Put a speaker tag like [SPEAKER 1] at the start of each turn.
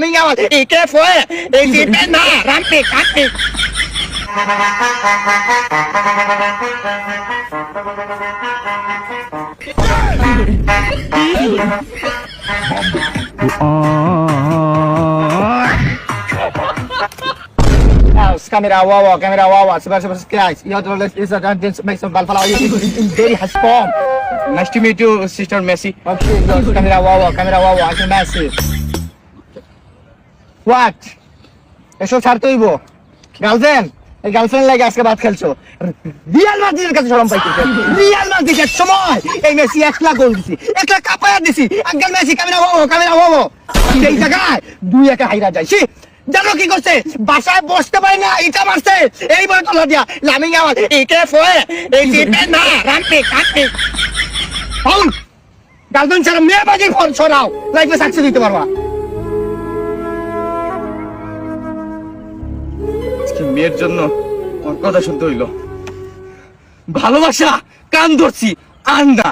[SPEAKER 1] coming out. Be careful. It's it now. Rampik. Camera, wow. Super, guys. You're the make some balfala. Very has form. Nice to meet you, Sister Messi. Okay, camera, wow. I can Messi. What? এসব ছাড়তে হইব girlfriend লাগে আজকে বাদ খেলছো Real মাদ্রিদের কাছে শরম পাইছো রিয়াল মাদ্রিদের সময় এই মেসি 1 লাখ গোল দিছি 1 লাখ কাপায়া দিছি আঙ্কেল মেসি ক্যামেরা ওয়াও এই জায়গায় 2-1 হাইরা যায় সি জানো কি করছে বাসায় বসতে পারে না এটা মারছে এই বলে তোলা দিয়া লামিং আমার একে ফয়ে এই জিপে না রাম্পিক ফাউল গার্লফ্রেন্ড ছাড়া মেয়ে বাজি ফোন ছড়াও লাইফে সাকসেস দিতে পারবা মেয়ের জন্য ওর কথা শুনতে হইল ভালোবাসা কান ধরছি আন্দা